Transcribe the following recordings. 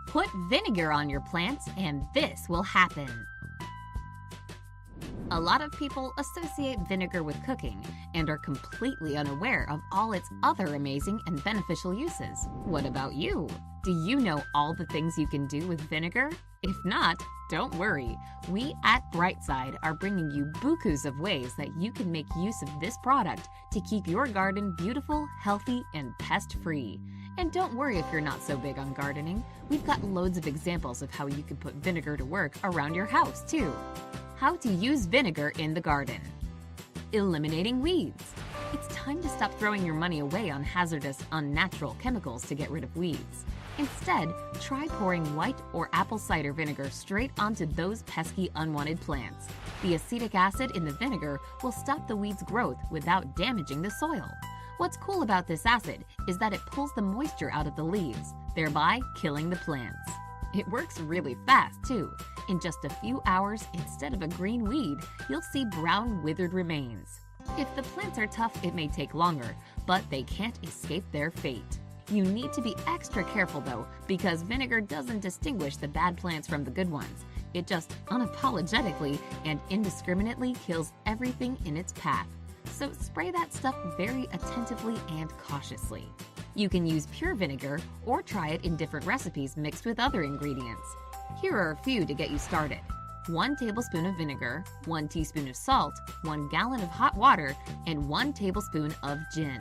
Put vinegar on your plants and this will happen. A lot of people associate vinegar with cooking and are completely unaware of all its other amazing and beneficial uses. What about you? Do you know all the things you can do with vinegar? If not, don't worry. We at Brightside are bringing you bukus of ways that you can make use of this product to keep your garden beautiful, healthy, and pest-free. And don't worry if you're not so big on gardening. We've got loads of examples of how you can put vinegar to work around your house, too. How to use vinegar in the garden. Eliminating weeds. It's time to stop throwing your money away on hazardous, unnatural chemicals to get rid of weeds. Instead, try pouring white or apple cider vinegar straight onto those pesky, unwanted plants. The acetic acid in the vinegar will stop the weeds' growth without damaging the soil. What's cool about this acid is that it pulls the moisture out of the leaves, thereby killing the plants. It works really fast, too. In just a few hours, instead of a green weed, you'll see brown, withered remains. If the plants are tough, it may take longer, but they can't escape their fate. You need to be extra careful, though, because vinegar doesn't distinguish the bad plants from the good ones. It just unapologetically and indiscriminately kills everything in its path. So spray that stuff very attentively and cautiously. You can use pure vinegar or try it in different recipes mixed with other ingredients. Here are a few to get you started. 1 tablespoon of vinegar, 1 teaspoon of salt, 1 gallon of hot water, and 1 tablespoon of gin.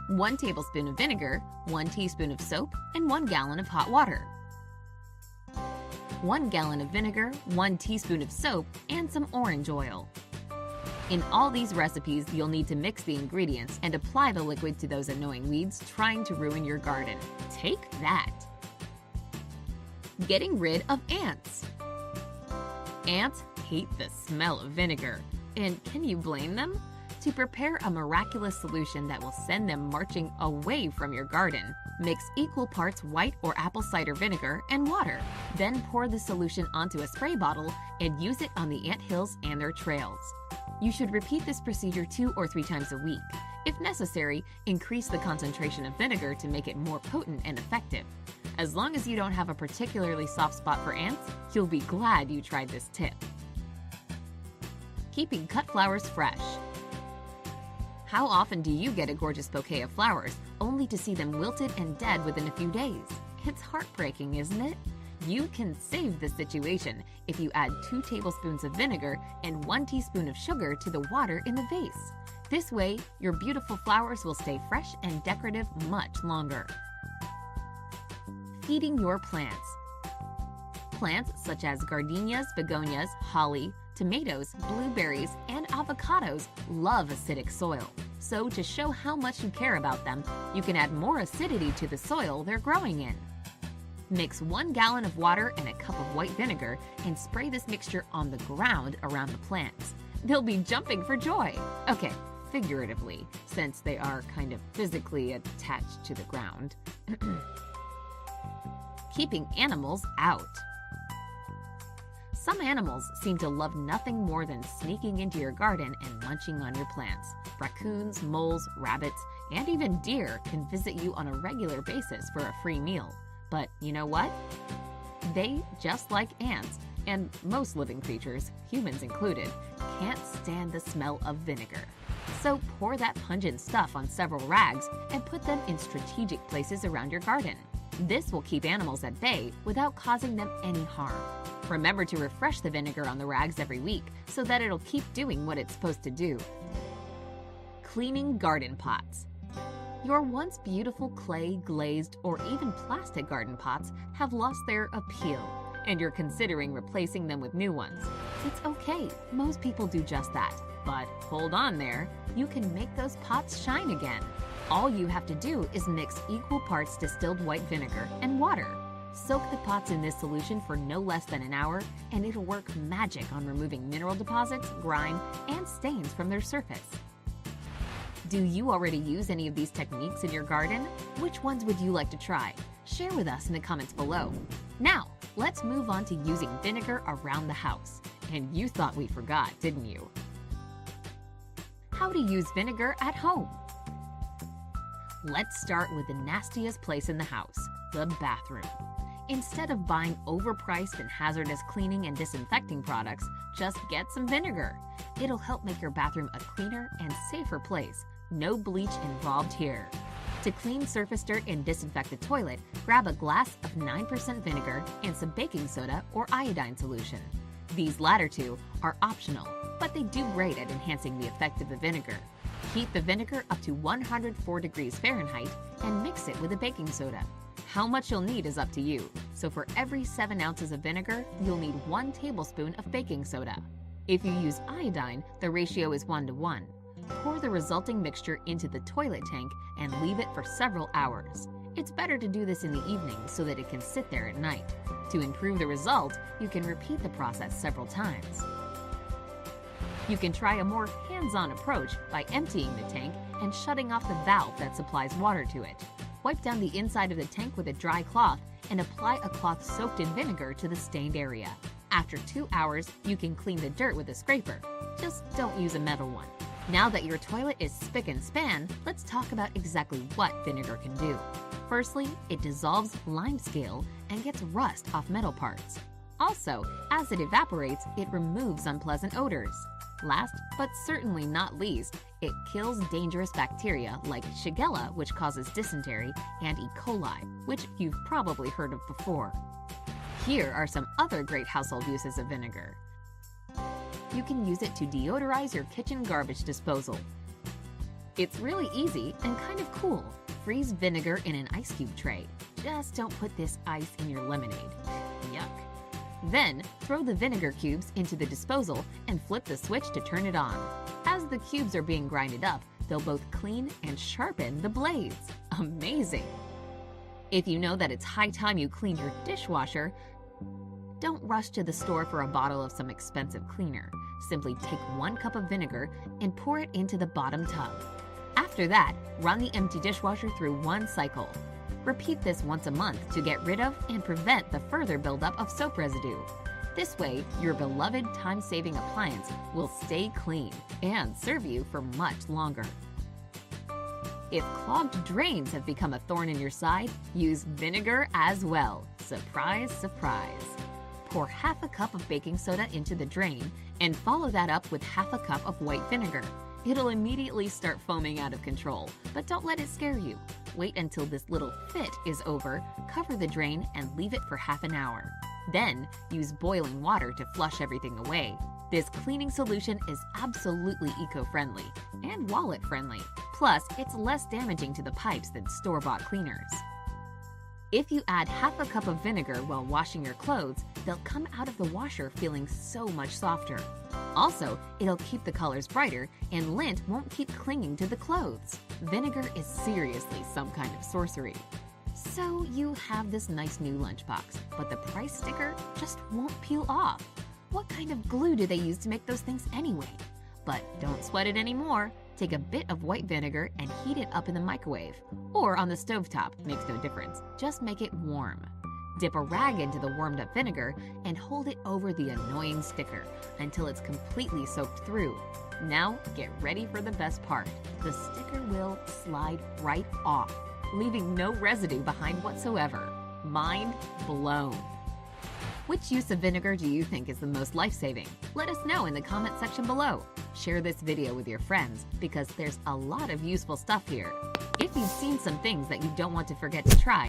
1 tablespoon of vinegar, 1 teaspoon of soap, and 1 gallon of hot water. 1 gallon of vinegar, 1 teaspoon of soap, and some orange oil. In all these recipes, you'll need to mix the ingredients and apply the liquid to those annoying weeds trying to ruin your garden. Take that! Getting rid of ants. Ants hate the smell of vinegar. And can you blame them? To prepare a miraculous solution that will send them marching away from your garden, mix equal parts white or apple cider vinegar and water. Then pour the solution onto a spray bottle and use it on the ant hills and their trails. You should repeat this procedure 2 or 3 times a week. If necessary, increase the concentration of vinegar to make it more potent and effective. As long as you don't have a particularly soft spot for ants, you'll be glad you tried this tip. Keeping cut flowers fresh. How often do you get a gorgeous bouquet of flowers only to see them wilted and dead within a few days? It's heartbreaking, isn't it? You can save the situation if you add 2 tablespoons of vinegar and 1 teaspoon of sugar to the water in the vase. This way, your beautiful flowers will stay fresh and decorative much longer. Feeding your plants. Plants such as gardenias, begonias, holly, tomatoes, blueberries, and avocados love acidic soil. So to show how much you care about them, you can add more acidity to the soil they're growing in. Mix 1 gallon of water and a cup of white vinegar and spray this mixture on the ground around the plants. They'll be jumping for joy. Okay, figuratively, since they are kind of physically attached to the ground. Keeping animals out. Some animals seem to love nothing more than sneaking into your garden and munching on your plants. Raccoons, moles, rabbits, and even deer can visit you on a regular basis for a free meal. But you know what? They, just like ants, and most living creatures, humans included, can't stand the smell of vinegar. So pour that pungent stuff on several rags and put them in strategic places around your garden. This will keep animals at bay without causing them any harm. Remember to refresh the vinegar on the rags every week so that it'll keep doing what it's supposed to do. Cleaning garden pots. Your once beautiful clay, glazed, or even plastic garden pots have lost their appeal, and you're considering replacing them with new ones. It's okay, most people do just that. But hold on there, you can make those pots shine again. All you have to do is mix equal parts distilled white vinegar and water. Soak the pots in this solution for no less than an hour, and it'll work magic on removing mineral deposits, grime, and stains from their surface. Do you already use any of these techniques in your garden? Which ones would you like to try? Share with us in the comments below. Now, let's move on to using vinegar around the house. And you thought we forgot, didn't you? How to use vinegar at home. Let's start with the nastiest place in the house, the bathroom. Instead of buying overpriced and hazardous cleaning and disinfecting products, just get some vinegar. It'll help make your bathroom a cleaner and safer place. No bleach involved here. To clean surface dirt and disinfect the toilet, grab a glass of 9% vinegar and some baking soda or iodine solution. These latter two are optional, but they do great at enhancing the effect of the vinegar. Heat the vinegar up to 104 degrees Fahrenheit and mix it with the baking soda. How much you'll need is up to you, so for every 7 ounces of vinegar, you'll need 1 tablespoon of baking soda. If you use iodine, the ratio is 1:1. Pour the resulting mixture into the toilet tank and leave it for several hours. It's better to do this in the evening so that it can sit there at night. To improve the result, you can repeat the process several times. You can try a more hands-on approach by emptying the tank and shutting off the valve that supplies water to it. Wipe down the inside of the tank with a dry cloth and apply a cloth soaked in vinegar to the stained area. After 2 hours, you can clean the dirt with a scraper. Just don't use a metal one. Now that your toilet is spick and span, let's talk about exactly what vinegar can do. Firstly, it dissolves limescale and gets rust off metal parts. Also, as it evaporates, it removes unpleasant odors. Last, but certainly not least, it kills dangerous bacteria like Shigella, which causes dysentery, and E. coli, which you've probably heard of before. Here are some other great household uses of vinegar. You can use it to deodorize your kitchen garbage disposal. It's really easy and kind of cool. Freeze vinegar in an ice cube tray. Just don't put this ice in your lemonade. Yuck. Then, throw the vinegar cubes into the disposal and flip the switch to turn it on. As the cubes are being grinded up, they'll both clean and sharpen the blades. Amazing! If you know that it's high time you cleaned your dishwasher, don't rush to the store for a bottle of some expensive cleaner. Simply take 1 cup of vinegar and pour it into the bottom tub. After that, run the empty dishwasher through 1 cycle. Repeat this once a month to get rid of and prevent the further buildup of soap residue. This way, your beloved time-saving appliance will stay clean and serve you for much longer. If clogged drains have become a thorn in your side, use vinegar as well. Surprise, surprise. Pour half a cup of baking soda into the drain and follow that up with half a cup of white vinegar. It'll immediately start foaming out of control, but don't let it scare you. Wait until this little fit is over, cover the drain, and leave it for half an hour. Then, use boiling water to flush everything away. This cleaning solution is absolutely eco-friendly and wallet-friendly. Plus, it's less damaging to the pipes than store-bought cleaners. If you add half a cup of vinegar while washing your clothes, they'll come out of the washer feeling so much softer. Also, it'll keep the colors brighter and lint won't keep clinging to the clothes. Vinegar is seriously some kind of sorcery. So you have this nice new lunchbox, but the price sticker just won't peel off. What kind of glue do they use to make those things anyway? But don't sweat it anymore. Take a bit of white vinegar and heat it up in the microwave. Or on the stovetop, makes no difference. Just make it warm. Dip a rag into the warmed up vinegar and hold it over the annoying sticker until it's completely soaked through. Now get ready for the best part. The sticker will slide right off, leaving no residue behind whatsoever. Mind blown. Which use of vinegar do you think is the most life-saving? Let us know in the comment section below. Share this video with your friends because there's a lot of useful stuff here. If you've seen some things that you don't want to forget to try,